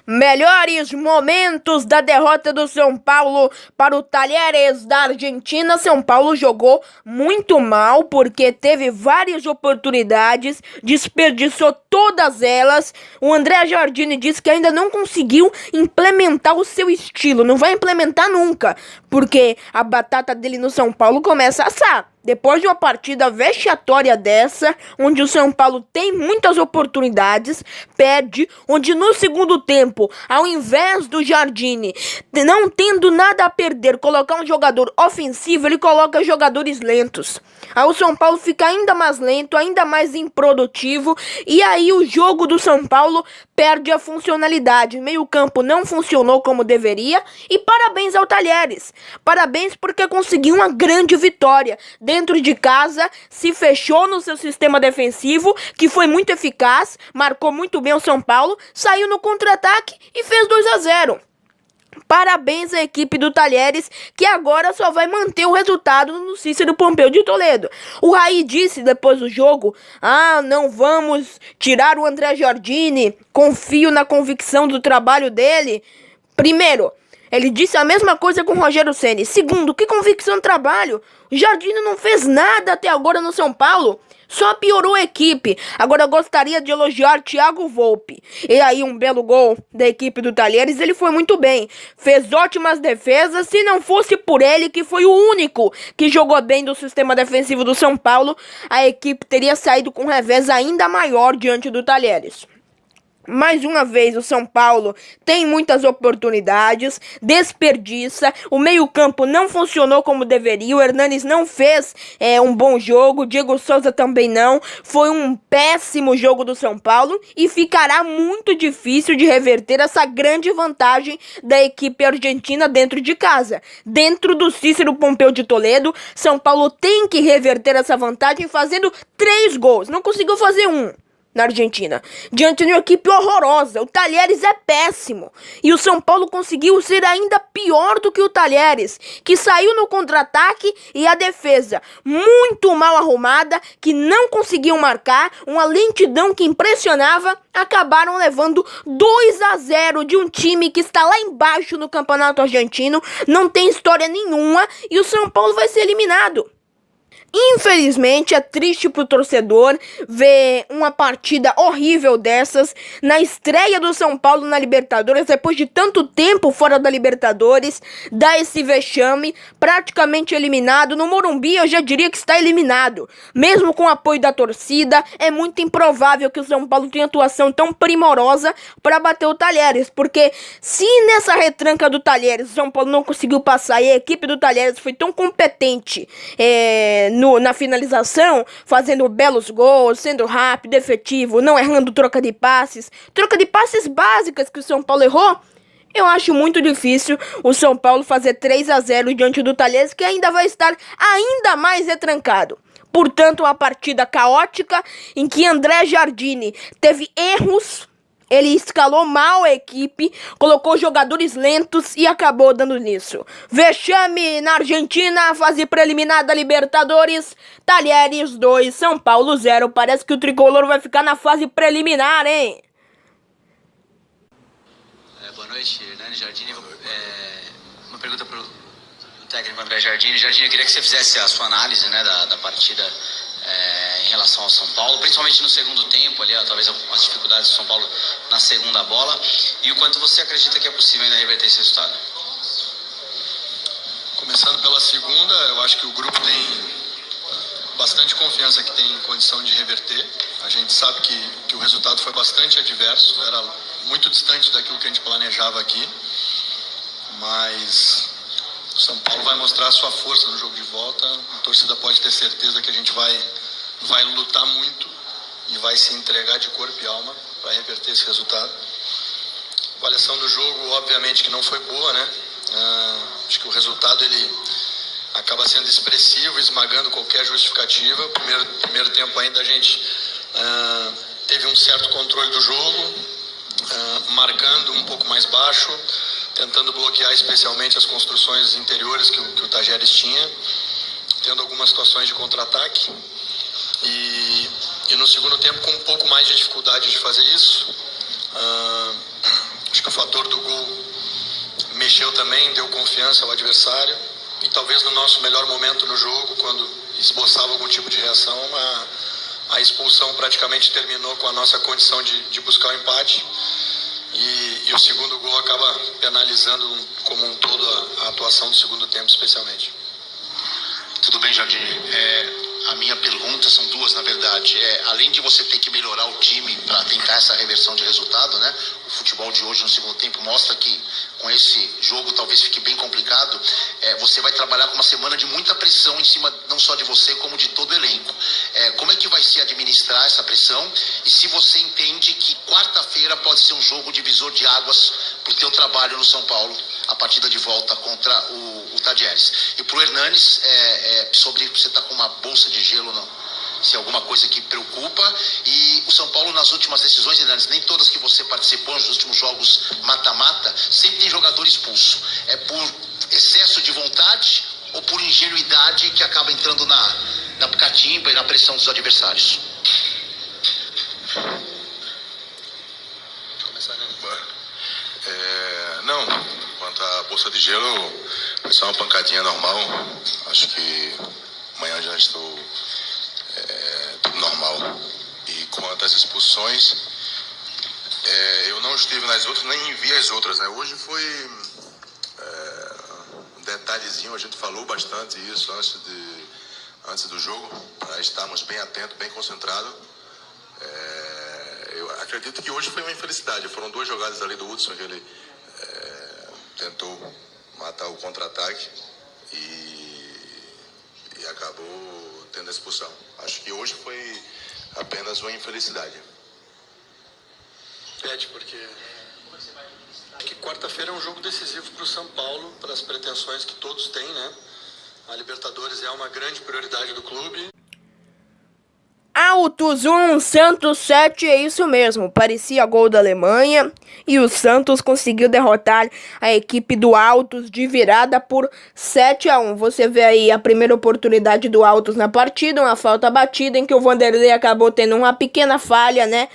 Melhores momentos da derrota do São Paulo para o Talheres da Argentina. São Paulo jogou muito mal porque teve várias oportunidades, desperdiçou todas elas. O André Jardine disse que ainda não conseguiu implementar o seu estilo. Não vai implementar nunca, porque a batata dele no São Paulo começa a assar. Depois de uma partida vexatória dessa, onde o São Paulo tem muitas oportunidades, perde, onde no segundo tempo, ao invés do Jardine, não tendo nada a perder, colocar um jogador ofensivo, ele coloca jogadores lentos. Aí o São Paulo fica ainda mais lento, ainda mais improdutivo, e aí o jogo do São Paulo perde a funcionalidade. Meio campo não funcionou como deveria, e parabéns ao Talheres. Parabéns porque conseguiu uma grande vitória. Dentro de casa, se fechou no seu sistema defensivo, que foi muito eficaz, marcou muito bem o São Paulo, saiu no contra-ataque e fez 2-0. Parabéns à equipe do Talheres, que agora só vai manter o resultado no Cícero Pompeu de Toledo. O Raí disse depois do jogo: não vamos tirar o André Jardine, confio na convicção do trabalho dele. Primeiro, ele disse a mesma coisa com o Rogério Ceni. Segundo, que convicção de trabalho? O Jardine não fez nada até agora no São Paulo. Só piorou a equipe. Agora eu gostaria de elogiar Thiago Volpi. E aí um belo gol da equipe do Talheres. Ele foi muito bem. Fez ótimas defesas. Se não fosse por ele, que foi o único que jogou bem do sistema defensivo do São Paulo, a equipe teria saído com um revés ainda maior diante do Talheres. Mais uma vez o São Paulo tem muitas oportunidades, desperdiça, o meio-campo não funcionou como deveria, o Hernanes não fez um bom jogo, o Diego Souza também não, foi um péssimo jogo do São Paulo e ficará muito difícil de reverter essa grande vantagem da equipe argentina dentro de casa. Dentro do Cícero Pompeu de Toledo, São Paulo tem que reverter essa vantagem fazendo 3 gols, não conseguiu fazer um na Argentina, diante de uma equipe horrorosa. O Talheres é péssimo, e o São Paulo conseguiu ser ainda pior do que o Talheres, que saiu no contra-ataque, e a defesa muito mal arrumada, que não conseguiu marcar, uma lentidão que impressionava, acabaram levando 2-0 de um time que está lá embaixo no campeonato argentino, não tem história nenhuma, e o São Paulo vai ser eliminado. Infelizmente, é triste pro torcedor ver uma partida horrível dessas na estreia do São Paulo na Libertadores, depois de tanto tempo fora da Libertadores, dá esse vexame, praticamente eliminado. No Morumbi eu já diria que está eliminado. Mesmo com o apoio da torcida, é muito improvável que o São Paulo tenha atuação tão primorosa para bater o Talheres, porque se nessa retranca do Talheres o São Paulo não conseguiu passar e a equipe do Talheres foi tão competente na finalização, fazendo belos gols, sendo rápido, efetivo, não errando troca de passes básicas que o São Paulo errou, eu acho muito difícil o São Paulo fazer 3-0 diante do Talheres, que ainda vai estar ainda mais retrancado. Portanto, uma partida caótica em que André Jardine teve erros. Ele escalou mal a equipe, colocou jogadores lentos e acabou dando nisso. Vexame na Argentina, fase preliminar da Libertadores. Talheres 2, São Paulo 0. Parece que o tricolor vai ficar na fase preliminar, hein? Boa noite, Hernani Jardine. Uma pergunta para o técnico André Jardine. Jardine, eu queria que você fizesse a sua análise, né, da partida em relação ao São Paulo, principalmente no segundo tempo, ali, talvez as dificuldades do São Paulo na segunda bola, e o quanto você acredita que é possível ainda reverter esse resultado. Começando pela segunda, eu acho que o grupo tem bastante confiança que tem condição de reverter. A gente sabe que o resultado foi bastante adverso, era muito distante daquilo que a gente planejava aqui, mas o São Paulo vai mostrar a sua força no jogo de volta. A torcida pode ter certeza que a gente vai lutar muito e vai se entregar de corpo e alma para reverter esse resultado. A avaliação do jogo, obviamente, que não foi boa, né? Acho que o resultado ele acaba sendo expressivo, esmagando qualquer justificativa. Primeiro tempo ainda a gente teve um certo controle do jogo, marcando um pouco mais baixo, tentando bloquear especialmente as construções interiores que o Talheres tinha, tendo algumas situações de contra-ataque. E no segundo tempo com um pouco mais de dificuldade de fazer isso. Acho que o fator do gol mexeu também, deu confiança ao adversário. E talvez no nosso melhor momento no jogo, quando esboçava algum tipo de reação, a expulsão praticamente terminou com a nossa condição de buscar o empate. E o segundo gol acaba penalizando como um todo a atuação do segundo tempo, especialmente. Tudo bem, Jardim. A minha pergunta são duas, na verdade. Além de você ter que melhorar o time para tentar essa reversão de resultado, né? O futebol de hoje no segundo tempo mostra que com esse jogo talvez fique bem complicado. Você vai trabalhar com uma semana de muita pressão em cima não só de você, como de todo o elenco. Como é que vai se administrar essa pressão? E se você entende que quarta-feira pode ser um jogo divisor de águas para o teu trabalho no São Paulo, a partida de volta contra o Tadieres. E para o Hernanes, sobre você estar com uma bolsa de gelo, não, se é alguma coisa que preocupa. E o São Paulo, nas últimas decisões, Hernanes, nem todas que você participou nos últimos jogos mata-mata, sempre tem jogador expulso. É por excesso de vontade ou por ingenuidade que acaba entrando na catimba e na pressão dos adversários? Não, quanto à bolsa de gelo, foi só uma pancadinha normal. Acho que amanhã já estou tudo normal. E quanto às expulsões, eu não estive nas outras, nem vi as outras, né? Hoje foi um detalhezinho, a gente falou bastante isso antes do jogo, para estarmos bem atentos, bem concentrados. Eu acredito que hoje foi uma infelicidade. Foram duas jogadas ali do Hudson que ele tentou matar o contra-ataque e acabou tendo a expulsão. Acho que hoje foi apenas uma infelicidade. Porque acho que quarta-feira é um jogo decisivo para o São Paulo, para as pretensões que todos têm, né? A Libertadores é uma grande prioridade do clube. Autos 1, Santos 7, é isso mesmo, parecia gol da Alemanha e o Santos conseguiu derrotar a equipe do Autos de virada por 7-1. Você vê aí a primeira oportunidade do Autos na partida, uma falta batida em que o Vanderlei acabou tendo uma pequena falha, né?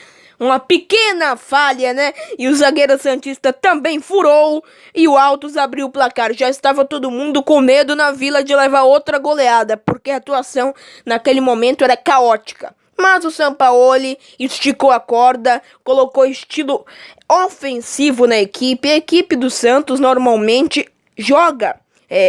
E o zagueiro santista também furou e o Autos abriu o placar. Já estava todo mundo com medo na Vila de levar outra goleada, porque a atuação naquele momento era caótica. Mas o Sampaoli esticou a corda, colocou estilo ofensivo na equipe. A equipe do Santos normalmente joga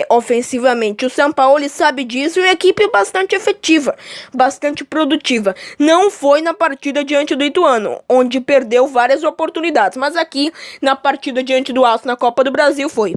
ofensivamente. O Sampaoli sabe disso e uma equipe bastante efetiva, bastante produtiva. Não foi na partida diante do Ituano, onde perdeu várias oportunidades, mas aqui na partida diante do Altos na Copa do Brasil foi.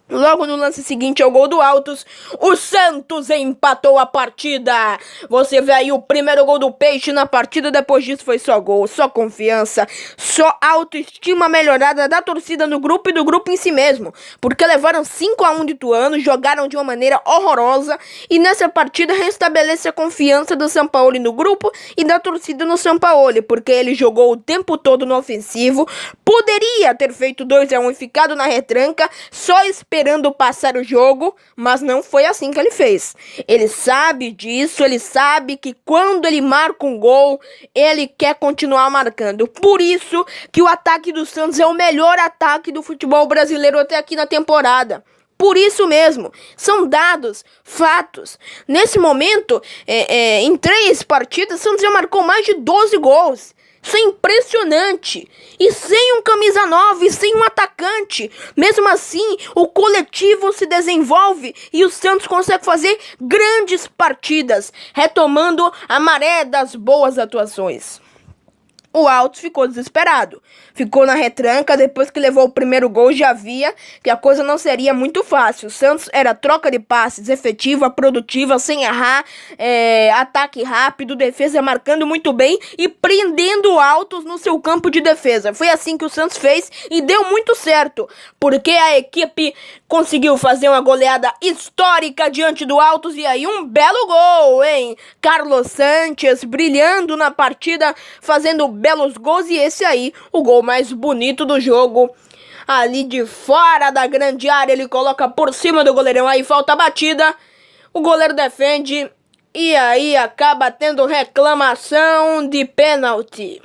Logo no lance seguinte ao gol do Autos, o Santos empatou a partida. Você vê aí o primeiro gol do Peixe na partida, depois disso foi só gol, só confiança, só autoestima melhorada da torcida no grupo e do grupo em si mesmo. Porque levaram 5-1 de Ituano, jogaram de uma maneira horrorosa e nessa partida restabelece a confiança do Sampaoli no grupo e da torcida no Sampaoli, porque ele jogou o tempo todo no ofensivo, poderia ter feito 2-1 e ficado na retranca, só esperando passar o jogo, mas não foi assim que ele fez. Ele sabe disso, ele sabe que quando ele marca um gol, ele quer continuar marcando. Por isso que o ataque do Santos é o melhor ataque do futebol brasileiro até aqui na temporada. Por isso mesmo, são dados, fatos. Nesse momento, em 3 partidas, o Santos já marcou mais de 12 gols. Isso é impressionante. E sem um camisa 9, sem um atacante. Mesmo assim, o coletivo se desenvolve e o Santos consegue fazer grandes partidas, retomando a maré das boas atuações. O Autos ficou desesperado, ficou na retranca, depois que levou o primeiro gol já via que a coisa não seria muito fácil. O Santos era troca de passes efetiva, produtiva, sem errar, ataque rápido, defesa marcando muito bem e prendendo o Autos no seu campo de defesa. Foi assim que o Santos fez e deu muito certo, porque a equipe conseguiu fazer uma goleada histórica diante do Autos e aí um belo gol, hein? Carlos Sanches brilhando na partida, fazendo belos gols e esse aí, o gol mais bonito do jogo. Ali de fora da grande área, ele coloca por cima do goleirão, aí falta a batida, o goleiro defende e aí acaba tendo reclamação de pênalti.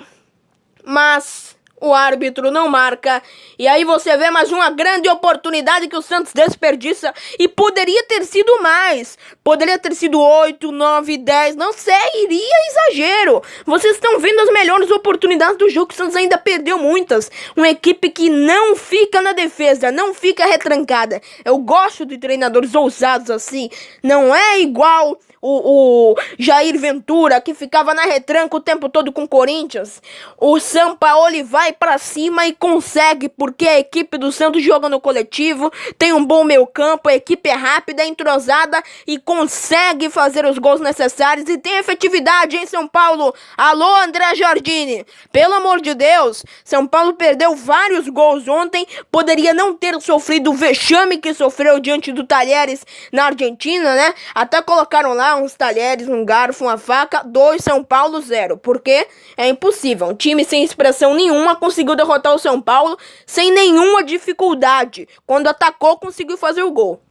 Mas O árbitro não marca, e aí você vê mais uma grande oportunidade que o Santos desperdiça, e poderia ter sido mais, poderia ter sido 8, 9, 10, não sei, iria exagero. Vocês estão vendo as melhores oportunidades do jogo, o Santos ainda perdeu muitas, uma equipe que não fica na defesa, não fica retrancada. Eu gosto de treinadores ousados assim, não é igual o Jair Ventura, que ficava na retranca o tempo todo com o Corinthians. O Sampaoli vai pra cima e consegue, porque a equipe do Santos joga no coletivo, tem um bom meio campo, a equipe é rápida, é entrosada e consegue fazer os gols necessários e tem efetividade em São Paulo. Alô, André Jardine, pelo amor de Deus, São Paulo perdeu vários gols ontem, poderia não ter sofrido o vexame que sofreu diante do Talheres na Argentina, né? Até colocaram lá uns talheres, um garfo, uma faca, 2 São Paulo 0, porque é impossível, um time sem expressão nenhuma conseguiu derrotar o São Paulo sem nenhuma dificuldade, quando atacou conseguiu fazer o gol.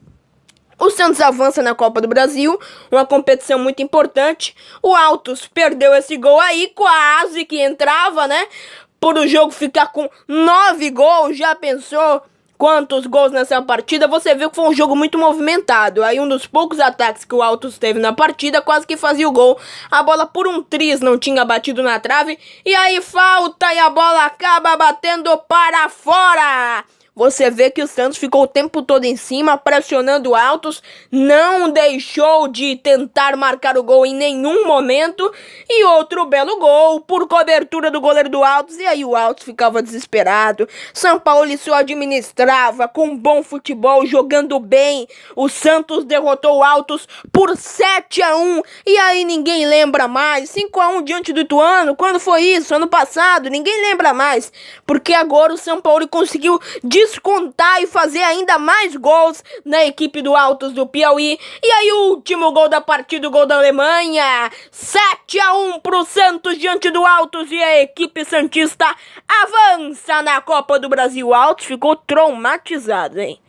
O Santos avança na Copa do Brasil, uma competição muito importante. O Altos perdeu esse gol aí, quase que entrava, né? Por o jogo ficar com 9 gols, já pensou quantos gols nessa partida? Você viu que foi um jogo muito movimentado. Aí um dos poucos ataques que o Altos teve na partida quase que fazia o gol. A bola por um triz não tinha batido na trave. E aí falta e a bola acaba batendo para fora. Você vê que o Santos ficou o tempo todo em cima, pressionando o Altos, não deixou de tentar marcar o gol em nenhum momento, e outro belo gol por cobertura do goleiro do Altos, e aí o Altos ficava desesperado. São Paulo só administrava com bom futebol, jogando bem. O Santos derrotou o Altos por 7-1, e aí ninguém lembra mais. 5-1 diante do Ituano, quando foi isso? Ano passado, ninguém lembra mais, porque agora o São Paulo conseguiu descontar e fazer ainda mais gols na equipe do Altos do Piauí. E aí o último gol da partida, o gol da Alemanha, 7-1 pro Santos diante do Altos, e a equipe santista avança na Copa do Brasil. O Altos ficou traumatizado, hein?